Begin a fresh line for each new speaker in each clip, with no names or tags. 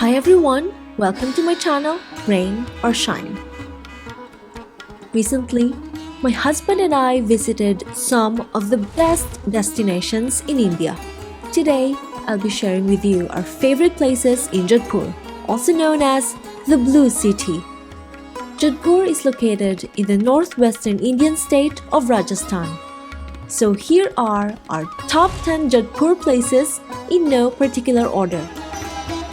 Hi everyone, welcome to my channel, Rain or Shine. Recently, my husband and I visited some of the best destinations in India. Today, I'll be sharing with you our favorite places in Jodhpur, also known as the Blue City. Jodhpur is located in the northwestern Indian state of Rajasthan. So here are our top 10 Jodhpur places in no particular order.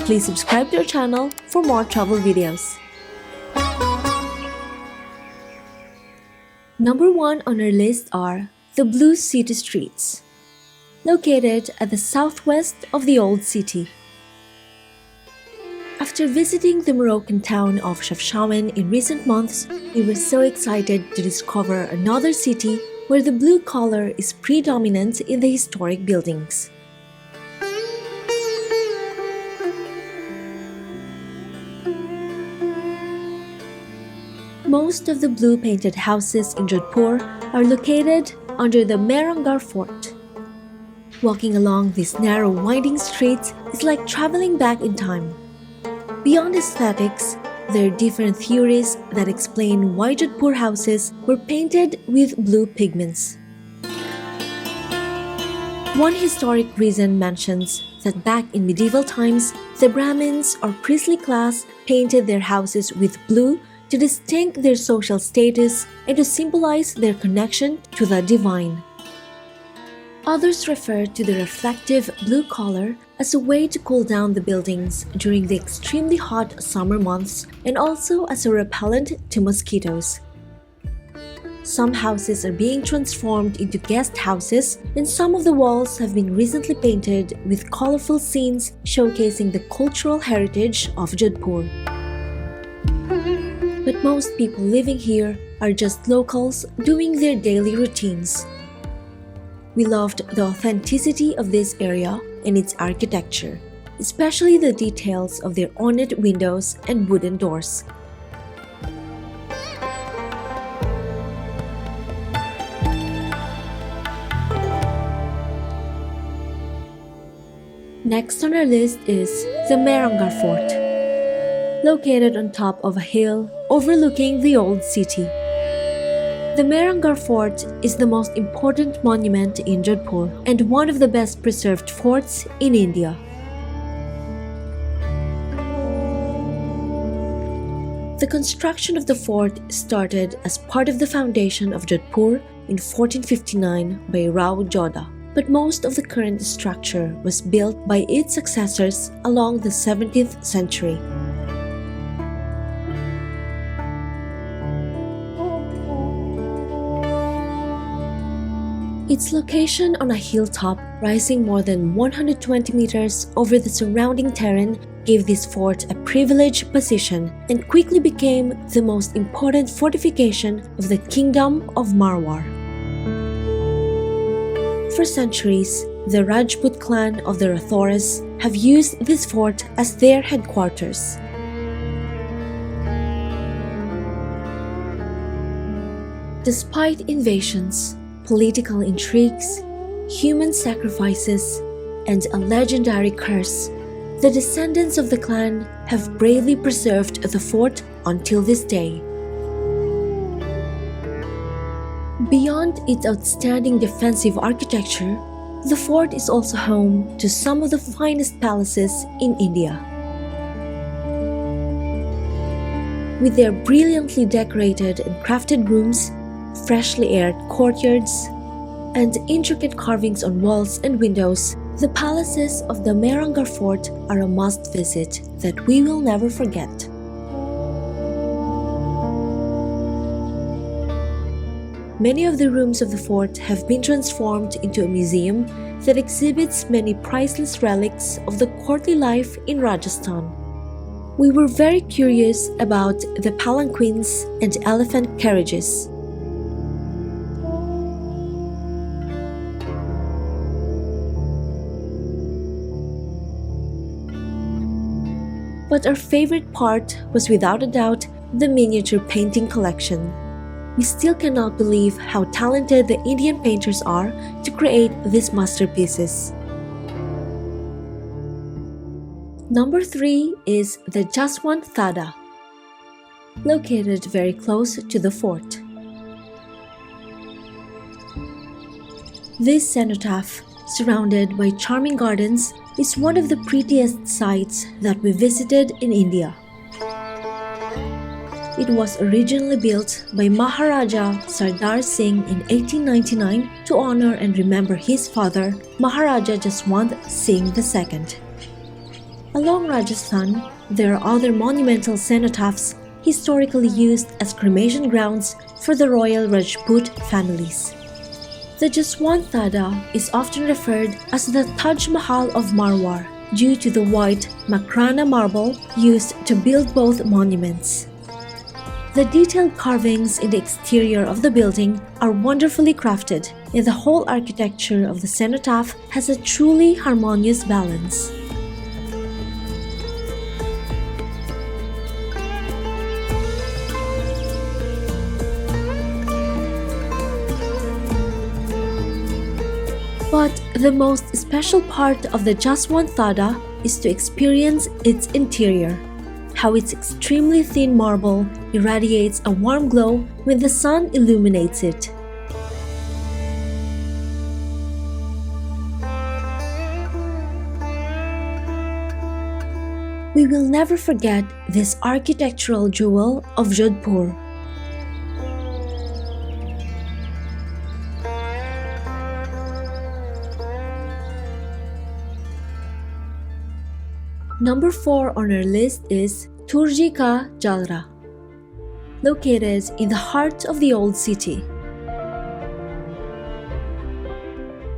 Please subscribe to our channel for more travel videos. Number 1 on our list are the Blue City streets, located at the southwest of the old city. After visiting the Moroccan town of Chefchaouen in recent months, we were so excited to discover another city where the blue color is predominant in the historic buildings. Most of the blue painted houses in Jodhpur are located under the Mehrangarh Fort. Walking along these narrow winding streets is like traveling back in time. Beyond aesthetics, there are different theories that explain why Jodhpur houses were painted with blue pigments. One historic reason mentions that back in medieval times, the Brahmins or priestly class painted their houses with blue to distinct their social status and to symbolize their connection to the divine. Others refer to the reflective blue color as a way to cool down the buildings during the extremely hot summer months and also as a repellent to mosquitoes. Some houses are being transformed into guest houses, and some of the walls have been recently painted with colorful scenes showcasing the cultural heritage of Jodhpur. But most people living here are just locals doing their daily routines. We loved the authenticity of this area and its architecture, especially the details of their ornate windows and wooden doors. Next on our list is the Mehrangarh Fort, located on top of a hill overlooking the old city. The Mehrangarh Fort is the most important monument in Jodhpur and one of the best preserved forts in India. The construction of the fort started as part of the foundation of Jodhpur in 1459 by Rao Jodha, but most of the current structure was built by its successors along the 17th century. Its location on a hilltop rising more than 120 meters over the surrounding terrain gave this fort a privileged position and quickly became the most important fortification of the Kingdom of Marwar. For centuries, the Rajput clan of the Rathoras have used this fort as their headquarters. Despite invasions, political intrigues, human sacrifices, and a legendary curse, the descendants of the clan have bravely preserved the fort until this day. Beyond its outstanding defensive architecture, the fort is also home to some of the finest palaces in India. With their brilliantly decorated and crafted rooms, freshly aired courtyards, and intricate carvings on walls and windows, the palaces of the Mehrangarh Fort are a must-visit that we will never forget. Many of the rooms of the fort have been transformed into a museum that exhibits many priceless relics of the courtly life in Rajasthan. We were very curious about the palanquins and elephant carriages. But our favorite part was without a doubt the miniature painting collection. We still cannot believe how talented the Indian painters are to create these masterpieces. Number 3 is the Jaswant Thada, located very close to the fort. This cenotaph, surrounded by charming gardens, is one of the prettiest sights that we visited in India. It was originally built by Maharaja Sardar Singh in 1899 to honor and remember his father, Maharaja Jaswant Singh II. Along Rajasthan, there are other monumental cenotaphs historically used as cremation grounds for the royal Rajput families. The Jaswant Thada is often referred as the Taj Mahal of Marwar due to the white Makrana marble used to build both monuments. The detailed carvings in the exterior of the building are wonderfully crafted, and the whole architecture of the cenotaph has a truly harmonious balance. But the most special part of the Jaswant Thada is to experience its interior, how its extremely thin marble irradiates a warm glow when the sun illuminates it. We will never forget this architectural jewel of Jodhpur. Number 4 on our list is Toorji Ka Jhalra, located in the heart of the old city.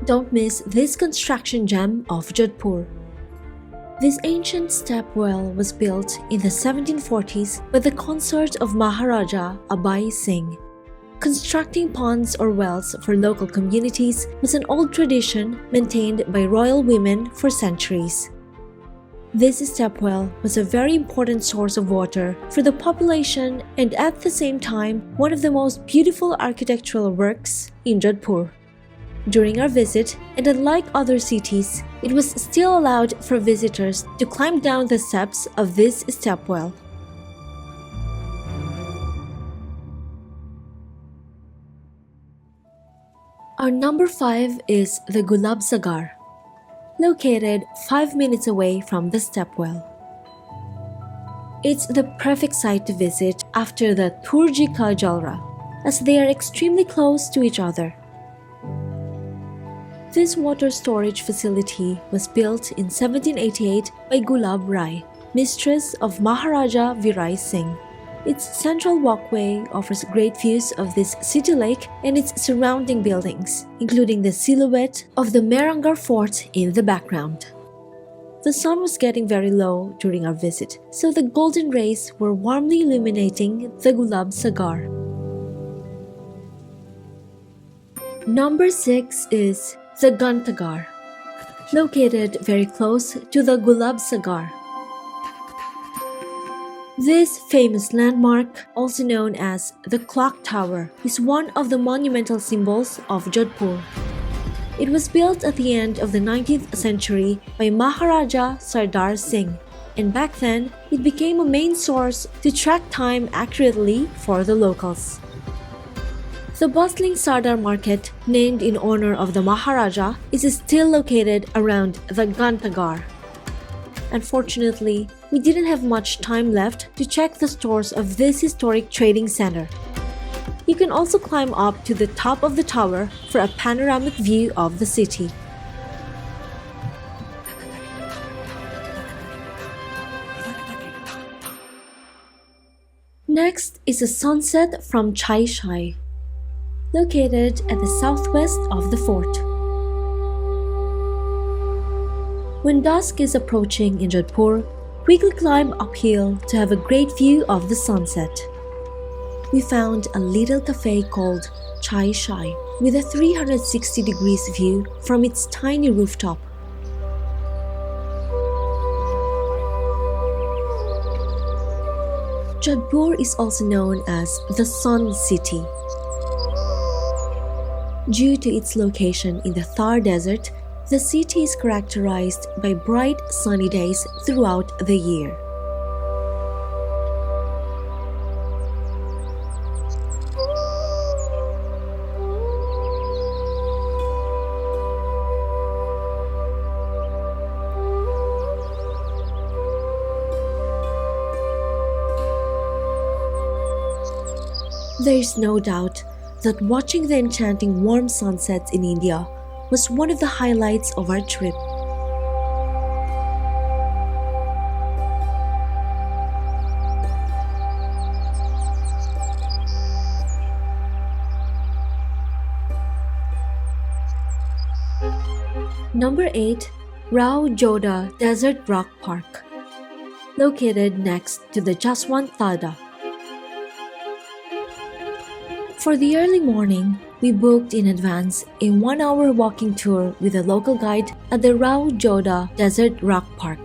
Don't miss this construction gem of Jodhpur. This ancient step well was built in the 1740s by the consort of Maharaja Abai Singh. Constructing ponds or wells for local communities was an old tradition maintained by royal women for centuries. This stepwell was a very important source of water for the population and at the same time one of the most beautiful architectural works in Jodhpur. During our visit, and unlike other cities, it was still allowed for visitors to climb down the steps of this stepwell. Our number 5 is the Gulab Sagar, located 5 minutes away from the stepwell. It's the perfect site to visit after the Toorji Ka Jhalra, as they are extremely close to each other. This water storage facility was built in 1788 by Gulab Rai, mistress of Maharaja Virai Singh. Its central walkway offers great views of this city lake and its surrounding buildings, including the silhouette of the Mehrangarh Fort in the background. The sun was getting very low during our visit, so the golden rays were warmly illuminating the Gulab Sagar. Number 6 is the Ghanta Ghar, located very close to the Gulab Sagar. This famous landmark, also known as the Clock Tower, is one of the monumental symbols of Jodhpur. It was built at the end of the 19th century by Maharaja Sardar Singh, and back then it became a main source to track time accurately for the locals. The bustling Sardar market, named in honor of the Maharaja, is still located around the Ghanta Ghar. Unfortunately, we didn't have much time left to check the stores of this historic trading center. You can also climb up to the top of the tower for a panoramic view of the city. Next is a sunset from Shai, located at the southwest of the fort. When dusk is approaching in Jodhpur, quickly climb uphill to have a great view of the sunset. We found a little cafe called Shai with a 360 degrees view from its tiny rooftop. Jodhpur is also known as the Sun City. Due to its location in the Thar Desert, The city is characterized by bright, sunny days throughout the year. There is no doubt that watching the enchanting warm sunsets in India was one of the highlights of our trip. Number 8. Rao Jodha Desert Rock Park, located next to the Jaswant Thada. For the early morning, we booked in advance a 1-hour walking tour with a local guide at the Rao Jodha Desert Rock Park.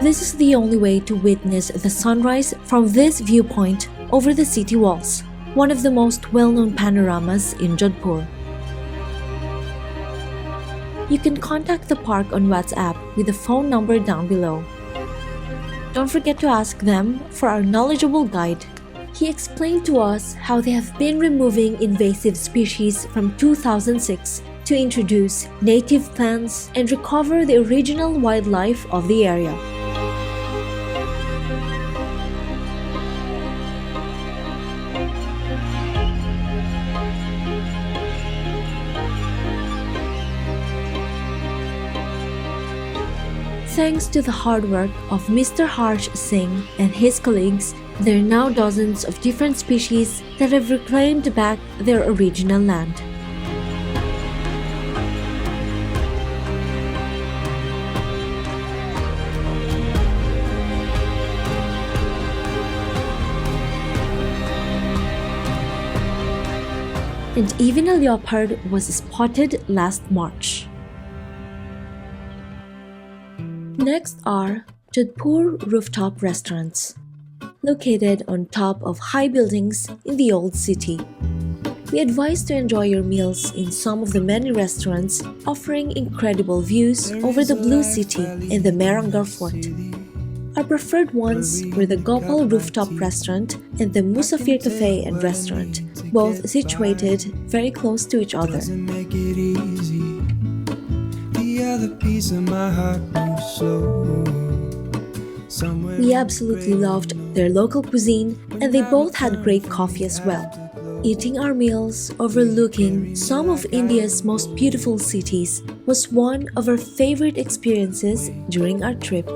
This is the only way to witness the sunrise from this viewpoint over the city walls, one of the most well-known panoramas in Jodhpur. You can contact the park on WhatsApp with the phone number down below. Don't forget to ask them for our knowledgeable guide. He explained to us how they have been removing invasive species from 2006 to introduce native plants and recover the original wildlife of the area. Thanks to the hard work of Mr. Harsh Singh and his colleagues, there are now dozens of different species that have reclaimed back their original land. And even a leopard was spotted last March. Next are Jodhpur Rooftop Restaurants, located on top of high buildings in the old city. We advise to enjoy your meals in some of the many restaurants offering incredible views over the Blue City and the Mehrangarh Fort. Our preferred ones were the Gopal Rooftop Restaurant and the Musafir Cafe and Restaurant, both situated very close to each other. We absolutely loved their local cuisine, and they both had great coffee as well. Eating our meals overlooking some of India's most beautiful cities was one of our favorite experiences during our trip.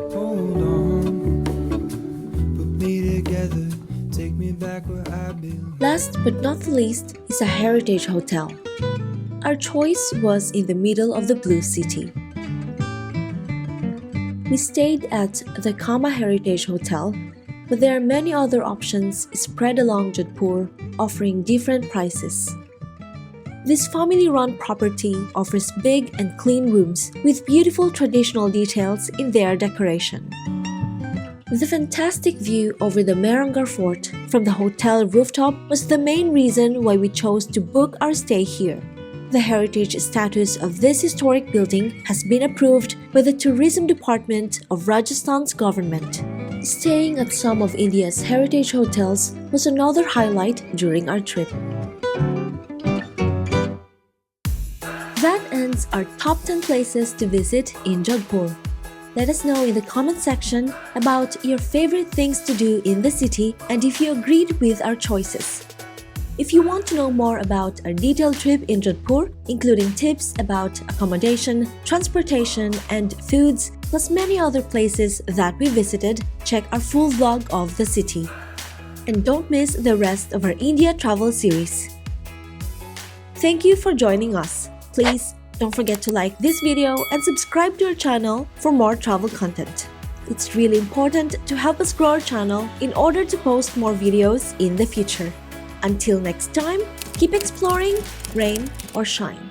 Last but not the least is a heritage hotel. Our choice was in the middle of the Blue City. We stayed at the Kama Heritage Hotel, but there are many other options spread along Jodhpur offering different prices. This family-run property offers big and clean rooms with beautiful traditional details in their decoration. The fantastic view over the Mehrangarh Fort from the hotel rooftop was the main reason why we chose to book our stay here. The heritage status of this historic building has been approved by the Tourism Department of Rajasthan's government. Staying at some of India's heritage hotels was another highlight during our trip. That ends our top 10 places to visit in Jodhpur. Let us know in the comment section about your favorite things to do in the city and if you agreed with our choices. If you want to know more about our detailed trip in Jodhpur, including tips about accommodation, transportation, and foods, plus many other places that we visited, check our full vlog of the city. And don't miss the rest of our India travel series. Thank you for joining us. Please don't forget to like this video and subscribe to our channel for more travel content. It's really important to help us grow our channel in order to post more videos in the future. Until next time, keep exploring, rain or shine.